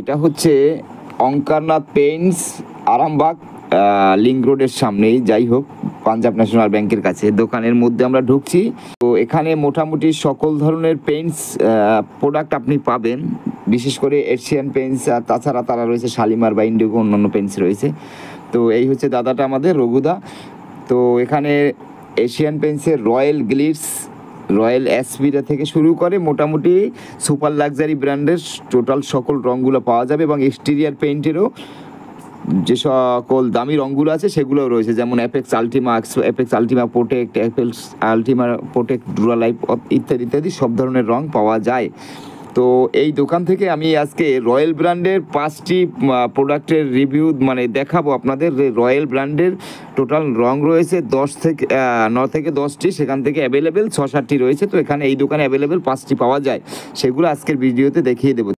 এটা হচ্ছে অঙ্কারনাথ Paints, Arambagh link রোডের সামনেই। যাই হোক, পাঞ্জাব ন্যাশনাল ব্যাংকের কাছে দোকানের মধ্যে আমরা ঢুকছি। তো এখানে মোটামুটি সকল ধরনের পেইন্টস প্রোডাক্ট আপনি পাবেন, বিশেষ করে এশিয়ান পেইন্টস, আর তাছাড়া তারা রয়েছে শালিমার বা ইন্ডিগো, অন্যান্য পেইন্টস রয়েছে। তো এই হচ্ছে দাদাটা আমাদের রঘুদা। তো এখানে এশিয়ান পেইন্টসের রয়্যাল গ্লিটস, রয়্যাল এসপিরা থেকে শুরু করে মোটামুটি সুপার লাক্সারি ব্র্যান্ডের টোটাল সকল রঙগুলো পাওয়া যাবে, এবং এক্সটেরিয়ার পেইন্টেরও যে সকল দামি রঙগুলো আছে সেগুলোও রয়েছে, যেমন Apex Ultima, Apex Ultima Protect, Apex Ultima Protect, Duralife ইত্যাদি ইত্যাদি সব ধরনের রং পাওয়া যায়। তো এই দোকান থেকে আমি আজকে রয়্যাল ব্র্যান্ডের 5টি প্রোডাক্টের রিভিউ দেখাবো আপনাদের। রয়্যাল ব্র্যান্ডের টোটাল রং রয়েছে 9 থেকে 10টি, সেখান থেকে অ্যাভেলেবেল 6-7টি রয়েছে। তো এখানে এই দোকানে অ্যাভেলেবেল 5টি পাওয়া যায়, সেগুলো আজকের ভিডিওতে দেখিয়ে দেবো।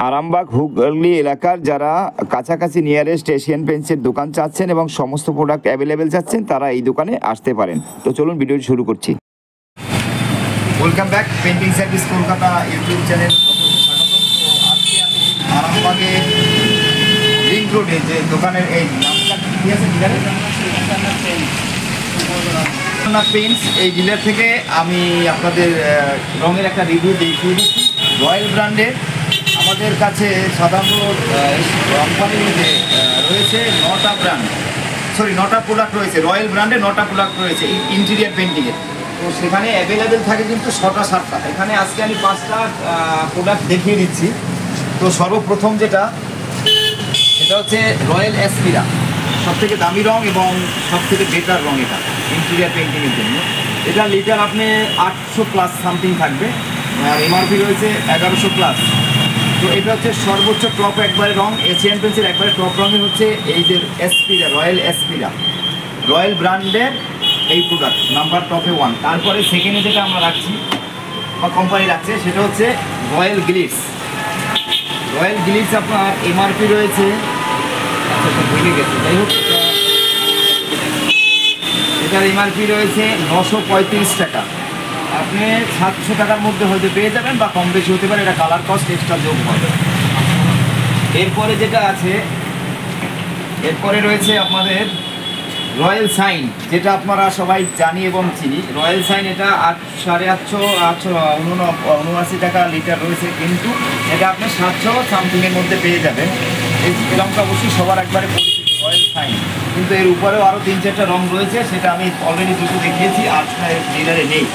আরামবাগ হুগলি এলাকার যারা কাছাকাছি নিয়ারেস্ট এশিয়ান পেইন্টসের দোকান চাচ্ছেন এবং সমস্ত প্রোডাক্ট অ্যাভেলেবেল চাচ্ছেন, তারা এই দোকানে আসতে পারেন। তো চলুন ভিডিওটি শুরু করছি। Welcome back, painting service Kolkata YouTube channel স্বাগতম। তো আজকে আমি আরামবাগে লিংক রোডে যে দোকানের এই নামটা কি আছে অঙ্কারনাথ পেইন্টস, এই ডিলার থেকে আমি আপনাদের রঙের একটা রিভিউ দেখিয়ে দিচ্ছি। রয়্যাল ব্র্যান্ডের আমাদের কাছে সাধারণত কোম্পানিতে রয়েছে 9টা প্রোডাক্ট রয়েছে। রয়্যাল ব্র্যান্ডের 9টা প্রোডাক্ট রয়েছে ইন্টেরিয়ার পেন্টিংয়ের। তো সেখানে অ্যাভেলেবেল থাকে কিন্তু 6টা-7টা। এখানে আজকে আমি 5টা প্রোডাক্ট দেখিয়ে দিচ্ছি। তো সর্বপ্রথম যেটা, সেটা হচ্ছে রয়্যাল এসপিরা, সবথেকে দামি রং এবং সবথেকে বেটার রং এটা ইন্টেরিয়ার পেন্টিংয়ের জন্য। এটা লিটার আপনি 800+ সামথিং থাকবে, আর এমআরপি রয়েছে 1100+। তো এটা হচ্ছে সর্বোচ্চ টপ একবারে রং। এশিয়ান পেইন্টসের একবারে টপ রঙের হচ্ছে এই যে এসপিরা, রয়্যাল এসপিরা, রয়্যাল ব্র্যান্ডের এই প্রোডাক্ট নাম্বার টপে 1। তারপরে সেকেন্ডে যেটা আমরা রাখছি বা কোম্পানি রাখছে, সেটা হচ্ছে রয়্যাল গ্লিটস। রয়্যাল গ্লিটস আপনার এমআরপি রয়েছে, ভুলে গেছে, যাই হোক, এটার এমআরপি রয়েছে 935 টাকা। আপনি 700 টাকার মধ্যে হয়তো পেয়ে যাবেন, বা কম বেশি হতে পারে, এটা কালার কস্ট এক্সট্রা যোগ হবে। এরপরে যেটা আছে, এরপরে রয়েছে আপনাদের রয়্যাল সাইন, যেটা আপনারা সবাই জানি এবং চিনি। রয়্যাল সাইন এটা 879 টাকা লিটার রয়েছে, কিন্তু এটা আপনি 700 সামথিংয়ের মধ্যে পেয়ে যাবেন। এই রঙটা অবশ্যই সবার একবারে পরিচিত, রয়্যাল সাইন। কিন্তু এর উপরেও আরও 3-4টা রঙ রয়েছে, সেটা আমি অলরেডি দুটো দেখিয়েছি, আর ডিলারে নেই।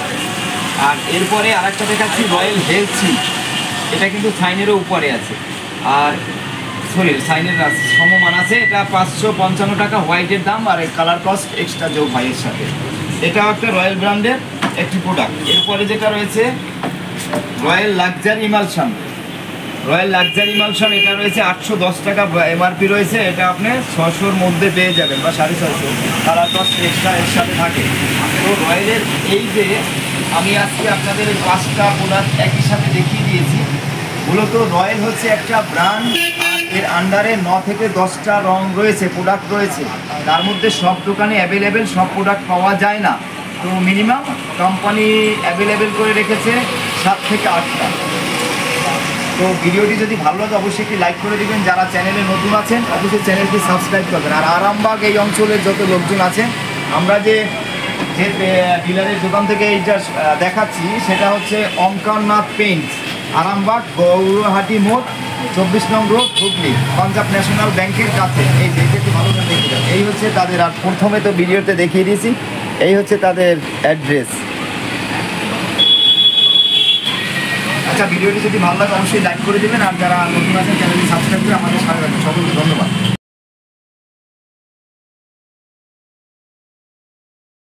আর এরপরে আরেকটা দেখাচ্ছি রয়্যাল হেলথি, এটা কিন্তু সাইনেরও উপরে আছে, আর সাইনের সমমান আছে। এটা 555 টাকা হোয়াইটের দাম, আর এই কালার কস্ট এক্সট্রা যোগ হয় এর সাথে। এটাও একটা রয়্যাল ব্র্যান্ডের একটি প্রোডাক্ট। এরপরে যেটা রয়েছে royal luxury emulsion. Royal luxury emulsion এটা রয়েছে 810 টাকা এমআরপি রয়েছে। এটা আপনি 600-র মধ্যে পেয়ে যাবেন, বা 650। কালার কস্ট এক্সট্রা এর সাথে থাকে। তো রয়্যালের এই যে আমি আজকে আপনাদের 5টা প্রোডাক্ট একই সাথে দেখিয়ে দিয়েছি। মূলত রয়্যাল হচ্ছে একটা ব্র্যান্ড, আর এর আন্ডারে 9 থেকে 10টা রং রয়েছে, প্রোডাক্ট রয়েছে। তার মধ্যে সব দোকানে অ্যাভেলেবেল সব প্রোডাক্ট পাওয়া যায় না। তো মিনিমাম কোম্পানি অ্যাভেলেবেল করে রেখেছে 7 থেকে 8টা। তো ভিডিওটি যদি ভালো লাগে অবশ্যই একটি লাইক করে দেবেন। যারা চ্যানেলে নতুন আছেন অবশ্যই চ্যানেলটি সাবস্ক্রাইব করবেন। আর আরামবাগ এই অঞ্চলের যত লোকজন আছেন, আমরা যে ডিলারের দোকান থেকে এইটা দেখাচ্ছি, সেটা হচ্ছে অঙ্কারনাথ পেইন্টস, আরামবাগ গৌরহাটি মোড়, 24 নং রোড, হুগলি, পাঞ্জাব ন্যাশনাল ব্যাংকের কাছে। এই যে একটু ভালো করে দেখে যান। এই হচ্ছে তাদের, আর প্রথমে তো ভিডিওতে দেখিয়ে দিয়েছি, এই হচ্ছে তাদের অ্যাড্রেস। আচ্ছা, ভিডিওটি যদি ভালো লাগে অবশ্যই লাইক করে দেবেন, আর যারা নতুন আছেন চ্যানেলটি সাবস্ক্রাইব করে আমাদের সাথে রাখবেন। সকলকে ধন্যবাদ।